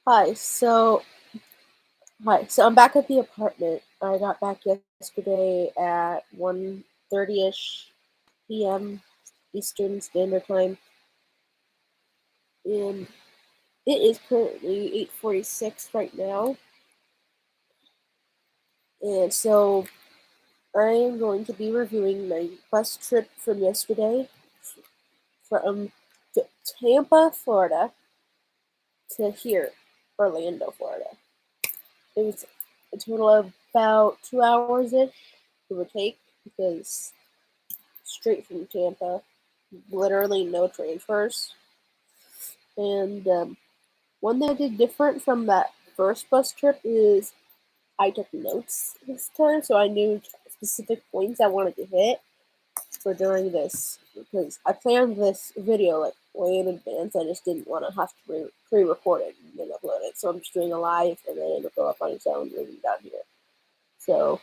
Hi, so I'm back at the apartment. I got back yesterday at 1:30ish p.m. Eastern Standard Time, and it is currently 8:46 right now. And so I am going to be reviewing my bus trip from yesterday from Tampa, Florida to here, Orlando, Florida. It was a total of about 2 hours-ish, give or take, because straight from Tampa, literally no transfers. And one thing I did different from that first bus trip is I took notes this time, so I knew specific points I wanted to hit for during this, because I planned this video like way in advance. I just didn't want to have to pre-record it and then upload it, so I'm just doing a live and then it'll go up on its own when down here. So,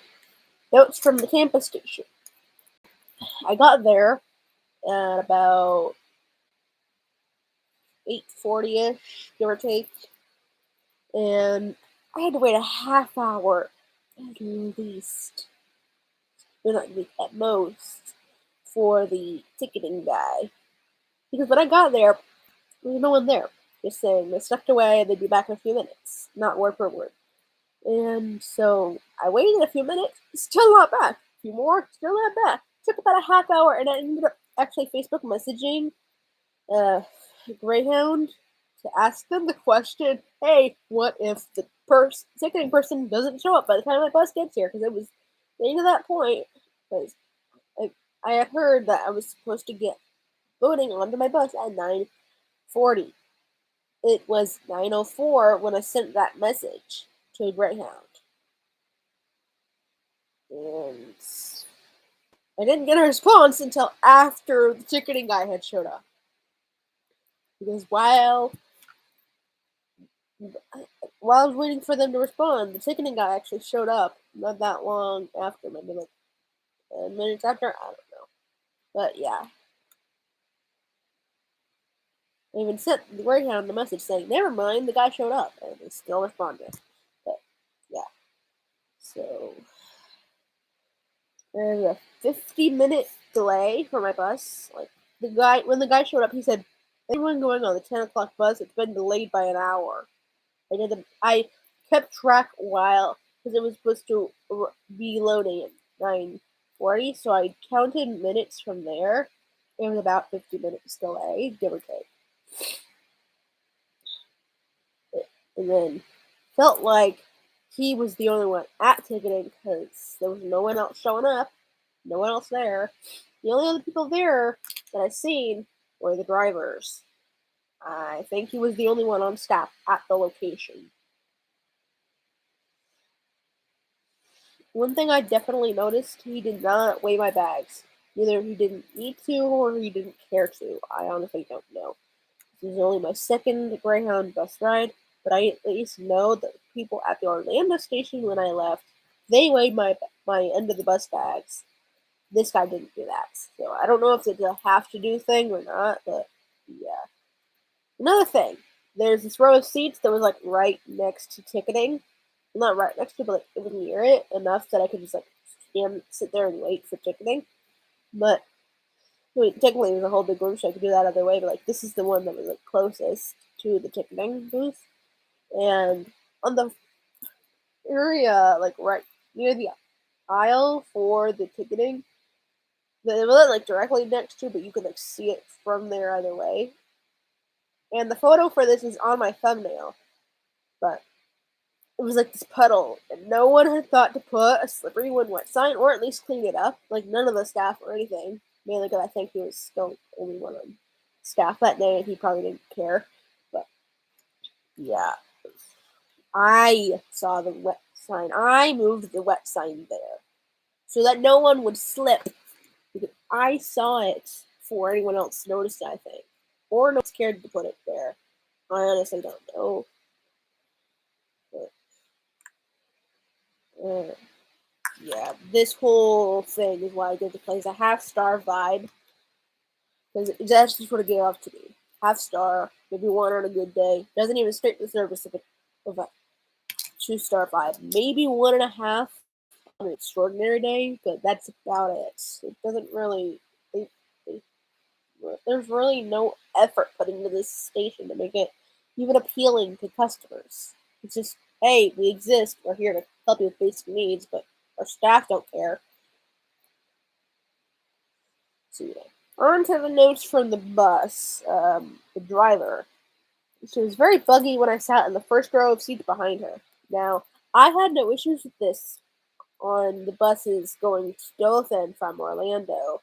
notes from the Tampa station. I got there at about 8:40ish, give or take, and I had to wait a half hour at least, or not at most, for the ticketing guy. Because when I got there was no one there. Just saying they stepped away and they'd be back in a few minutes. Not word for word. And so I waited a few minutes, still not back. A few more, still not back. Took about a half hour, and I ended up actually Facebook messaging greyhound to ask them the question, hey, what if the ticketing person doesn't show up by the time my bus gets here? Because it was getting to that point, because I had heard that I was supposed to get voting onto my bus at 9:40. It was 9:04 when I sent that message to greyhound. And I didn't get a response until after the ticketing guy had showed up. Because while I was waiting for them to respond, the ticketing guy actually showed up not that long after, maybe like 10 minutes after, I don't know. But yeah. I even sent the greyhound a message saying, never mind, the guy showed up, and they still responded. But yeah. So there's a 50-minute delay for my bus. Like when the guy showed up, he said, anyone going on the 10 o'clock bus, it's been delayed by an hour. I kept track while, because it was supposed to be loading at 9:40, so I counted minutes from there. It was about 50 minutes delay, give or take. And then felt like he was the only one at ticketing because there was no one else showing up, no one else there. The only other people there that I seen were the drivers. I think he was the only one on staff at the location. One thing I definitely noticed, he did not weigh my bags. Either he didn't need to or he didn't care to. I honestly don't know. This is only my second Greyhound bus ride, but I at least know that people at the Orlando station when I left, they weighed my end of the bus bags. This guy didn't do that. So I don't know if it's a have to do thing or not, but yeah. Another thing, there's this row of seats that was like right next to ticketing. Not right next to, but like it was near it enough that I could just like sit there and wait for ticketing. But technically, it was a whole big room, so I could do that other way. But like, this is the one that was like closest to the ticketing booth, and on the area like right near the aisle for the ticketing, it wasn't like directly next to, but you could like see it from there either way. And the photo for this is on my thumbnail, but it was like this puddle, and no one had thought to put a slippery when wet sign, or at least clean it up. Like none of the staff or anything. Mainly because I think he was still only one on staff that day, and he probably didn't care. But yeah, I saw the wet sign. I moved the wet sign there so that no one would slip. Because I saw it before anyone else noticed it, I think, or not scared to put it there. I honestly don't know. But, yeah, this whole thing is why I give the place a half-star vibe. Because that's just what it gave off to me. Half star, maybe one on a good day. Doesn't even scrape the surface of it. of a 2-star 5, maybe 1.5 on an extraordinary day, but that's about it. It doesn't really. They, they, there's really no effort put into this station to make it even appealing to customers. It's just, hey, we exist. We're here to help you with basic needs, but our staff don't care. So yeah. On to the notes from the bus. The driver. She was very buggy when I sat in the first row of seats behind her. Now, I had no issues with this on the buses going to Dothan from Orlando.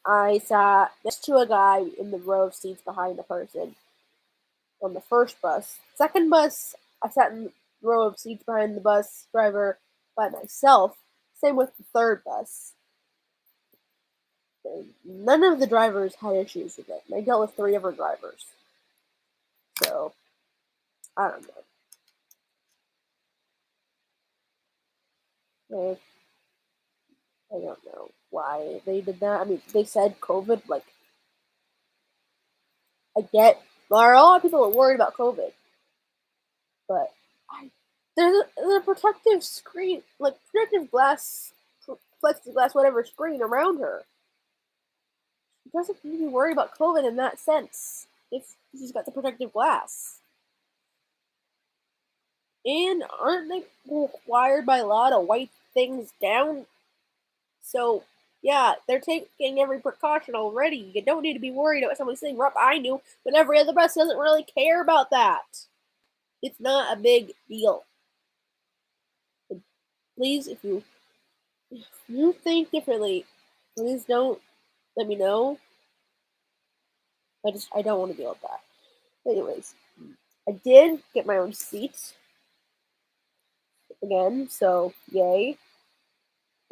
I sat next to a guy in the row of seats behind the person on the first bus. Second bus, I sat in the row of seats behind the bus driver by myself. Same with the third bus. And none of the drivers had issues with it. I dealt with 3 other drivers. So, I don't know. I don't know why they did that. I mean, they said COVID. Like, I get there are a lot of people that are worried about COVID, but I, there's a protective screen, like protective glass, plexiglass, whatever screen around her. She doesn't need to worry about COVID in that sense. If she's got the protective glass, and aren't they required by law to wipe things down? So, yeah, they're taking every precaution already. You don't need to be worried about someone saying, "Rup, I knew," but every other bus doesn't really care about that. It's not a big deal. Please, if you think differently, please don't let me know. I don't want to deal with that. Anyways, I did get my own seat again, so yay.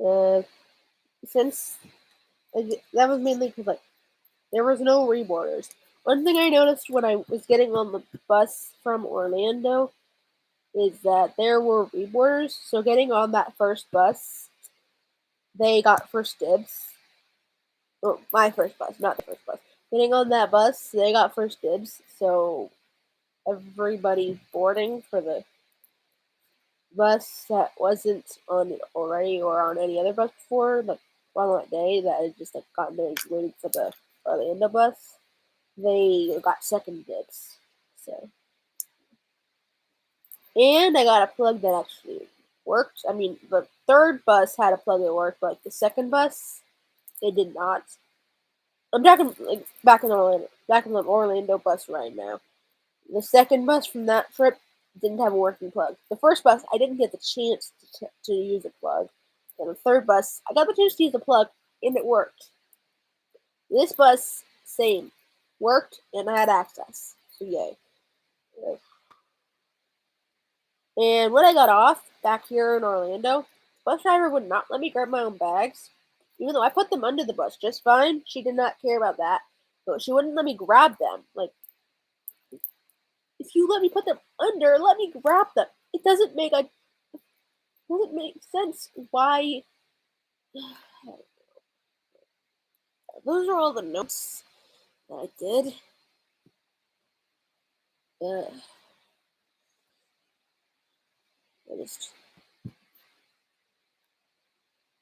Uh, since that was mainly because like there was no reboarders. One thing I noticed when I was getting on the bus from Orlando is that there were reboarders. So getting on that first bus, they got first dibs. Well, my first bus, not the first bus. Getting on that bus, they got first dibs. So everybody boarding for the bus that wasn't on it already or on any other bus before, like on that day that had just like gotten there waiting for the Orlando bus, they got second dibs. So, and I got a plug that actually worked. I mean, the third bus had a plug that worked, but the second bus, it did not. I'm talking like back in the Orlando bus right now. The second bus from that trip didn't have a working plug. The first bus, I didn't get the chance to use a plug. And the third bus, I got the chance to use the plug, and it worked. This bus, same, worked, and I had access. So yay. And when I got off back here in Orlando, the bus driver would not let me grab my own bags. Even though I put them under the bus just fine, she did not care about that. But she wouldn't let me grab them. Like, if you let me put them under, let me grab them. It doesn't make sense why. Those are all the notes that I did. I just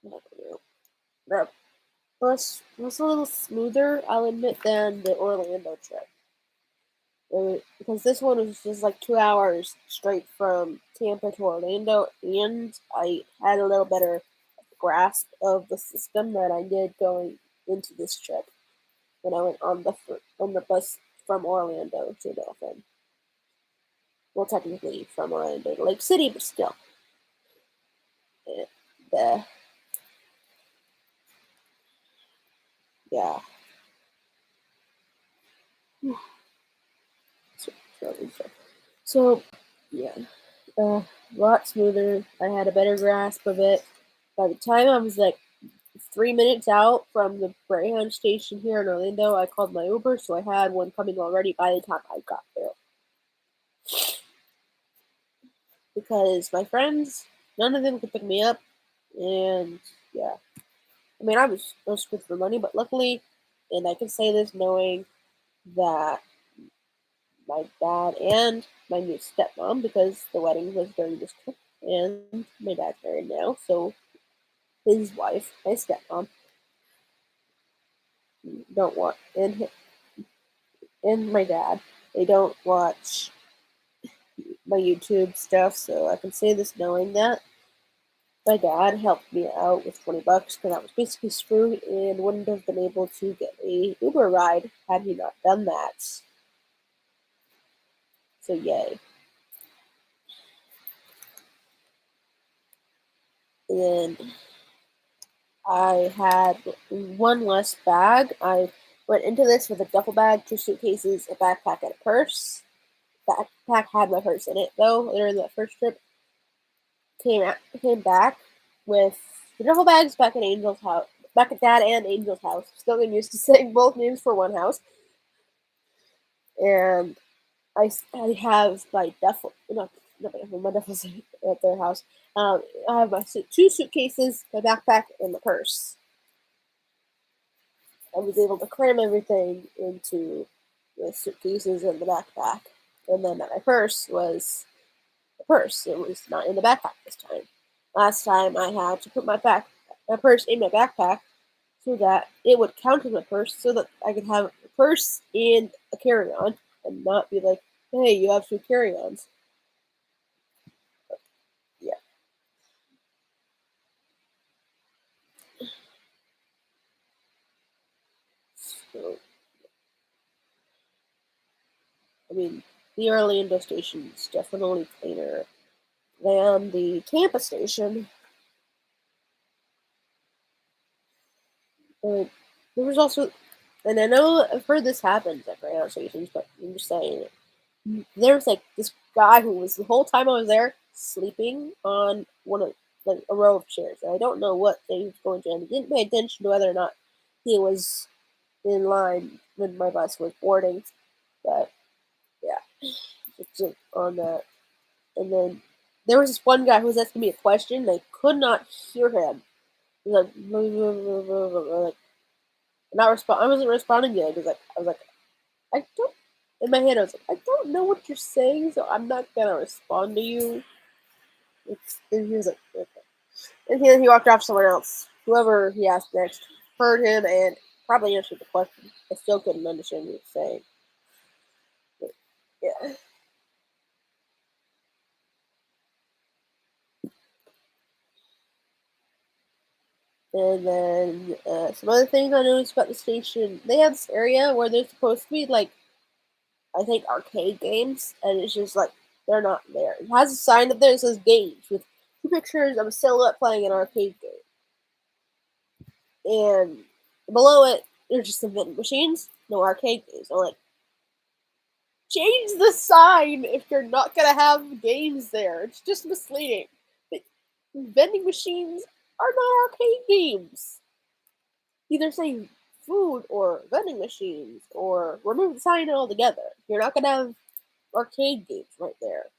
I don't know. The bus was a little smoother, I'll admit, than the Orlando trip. Because this one was just like 2 hours straight from Tampa to Orlando, and I had a little better grasp of the system that I did going into this trip when I went on the bus from Orlando to Dothan. Well, technically from Orlando to Lake City, but still. The yeah. So yeah, a lot smoother. I had a better grasp of it. By the time I was like 3 minutes out from the Greyhound station here in Orlando, I called my Uber, so I had one coming already by the time I got there. Because my friends, none of them could pick me up, and yeah. I mean, I was screwed for money, but luckily, and I can say this knowing that my dad and my new stepmom because the wedding was during this trip, and my dad's married now, so his wife, my stepmom, don't want and my dad, they don't watch my YouTube stuff, so I can say this knowing that my dad helped me out with $20 because I was basically screwed and wouldn't have been able to get a Uber ride had he not done that. So yay. And then I had one less bag. I went into this with a duffel bag, 2 suitcases, a backpack, and a purse. Backpack had my purse in it though. During that first trip, came back with the duffel bags back at Angel's house, back at Dad and Angel's house. Still getting used to saying both names for one house. And I have my duffel, my duffel's at their house. I have my 2 suitcases, my backpack, and the purse. I was able to cram everything into the suitcases and the backpack, and then my purse was the purse. It was not in the backpack this time. Last time I had to put my purse in my backpack so that it would count as my purse, so that I could have a purse and a carry-on, and not be like, "Hey, you have 2 carry-ons." Yeah. So, I mean, the Orlando station is definitely cleaner than the Tampa station. But there was also, and I know I've heard this happens at Greyhound stations, but I'm just saying, there was like this guy who was the whole time I was there sleeping on one of like a row of chairs. And I don't know what they was going to, and I didn't pay attention to whether or not he was in line when my bus was boarding. But yeah, just on that. And then there was this one guy who was asking me a question, and I could not hear him. He was like not respond. I wasn't responding yet because I was like, I don't. In my head, I was like, I don't know what you're saying, so I'm not gonna respond to you. And he was like, okay. And then he walked off somewhere else. Whoever he asked next heard him and probably answered the question. I still couldn't understand what he was saying. But, yeah. And then some other things I noticed about the station, they have this area where there's supposed to be like, I think, arcade games, and it's just like they're not there. It has a sign up there that says games with 2 pictures of a silhouette playing an arcade game. And below it, there's just some vending machines, no arcade games. I'm like, change the sign if you're not gonna have games there. It's just misleading. But vending machines are not arcade games. Either say food or vending machines, or remove the sign altogether. You're not gonna have arcade games right there.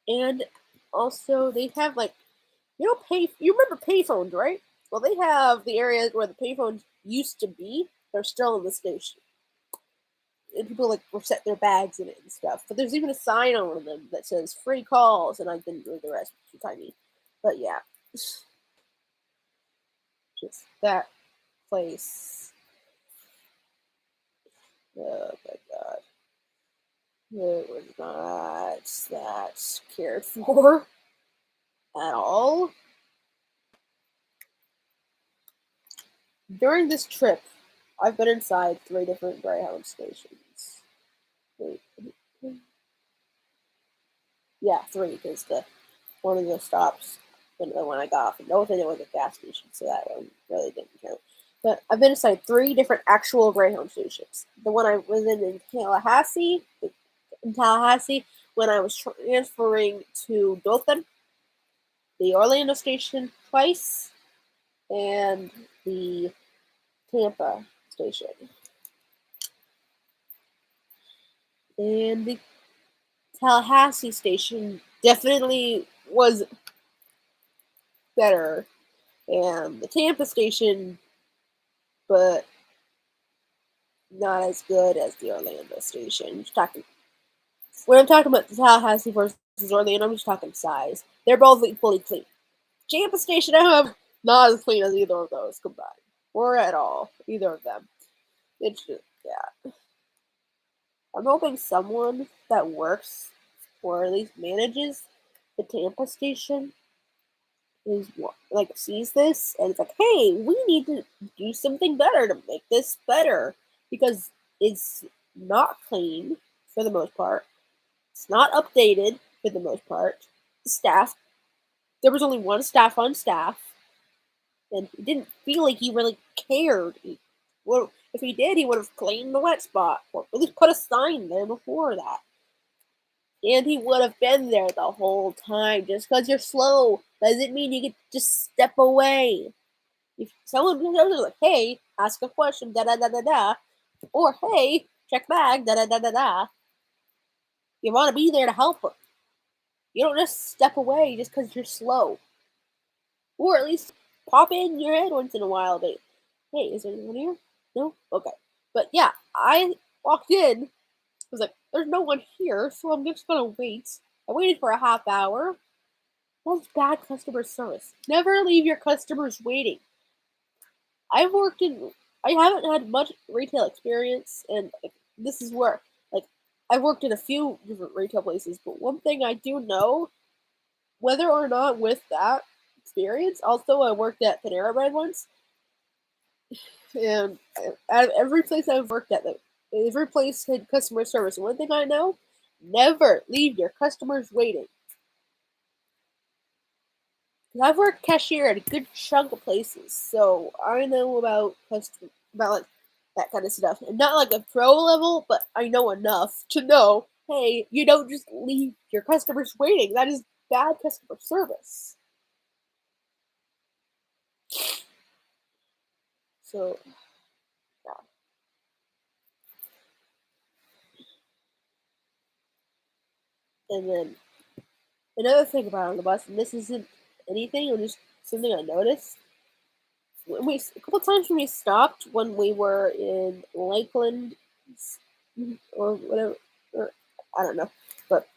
And also, they have like, you remember payphones, right? Well, they have the areas where the payphones used to be. They're still in the station, and people like set their bags in it and stuff. But there's even a sign on one of them that says "free calls," and I didn't read the rest. It's too tiny, but yeah, just that place. Oh my god, it was not that cared for at all. During this trip, I've been inside 3 different Greyhound stations. Wait, yeah, 3 because the one of the stops when I got off, and both of it was a gas station, so that one really didn't count. But I've been inside 3 different actual Greyhound stations. The one I was in Tallahassee, when I was transferring to Dothan, the Orlando station twice, and the Tampa station. And the Tallahassee station definitely was better, and the Tampa station, but not as good as the Orlando station. Just talking when I'm talking about the Tallahassee versus Orlando, I'm just talking size. They're both equally clean. Tampa station, I have not as clean as either of those combined, or at all, either of them. It's just yeah. I'm hoping someone that works or at least manages the Tampa station is like sees this and it's like, hey, we need to do something better to make this better because it's not clean for the most part. It's not updated for the most part. The staff, there was only one staff on staff, and it didn't feel like he really cared. Well, if he did, he would have cleaned the wet spot or at least put a sign there before that. And he would have been there the whole time. Just because you're slow doesn't mean you can just step away. If someone goes like, hey, ask a question, da da da da da, or hey, check bag, da da da da da, you want to be there to help them. You don't just step away just because you're slow. Or at least pop in your head once in a while. But hey, is there anyone here? No? Okay. But yeah, I walked in. I was like, there's no one here, so I'm just going to wait. I waited for a half hour. That's bad customer service. Never leave your customers waiting. I've worked in. I haven't had much retail experience, and like, this is where like I've worked in a few different retail places. But one thing I do know, whether or not with that experience, also I worked at Panera Bread once, and at every place I've worked at, every place had customer service. And one thing I know, never leave your customers waiting. I've worked cashier at a good chunk of places, so I know about like that kind of stuff. And not like a pro level, but I know enough to know, hey, you don't just leave your customers waiting. That is bad customer service. So yeah. And then another thing about on the bus, and this isn't anything, or just something I noticed. A couple times when we stopped when we were in Lakeland or whatever, or, I don't know, but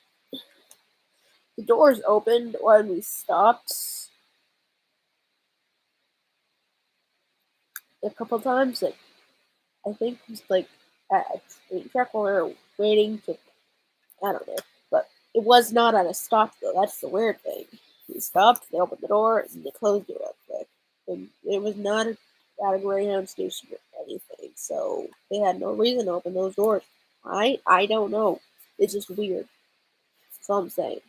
the doors opened when we stopped a couple times. Like I think it was like at a truck when we were waiting to. I don't know, but it was not on a stop though. That's the weird thing. We stopped, they opened the door, and they closed it real quick. And it was not at a Greyhound station or anything, so they had no reason to open those doors. I don't know. It's just weird. That's all I'm saying.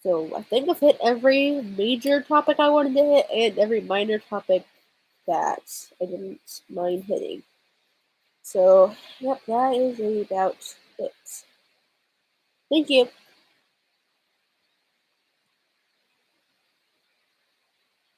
So I think I've hit every major topic I wanted to hit and every minor topic that I didn't mind hitting. So, yep, that is about it. Thank you.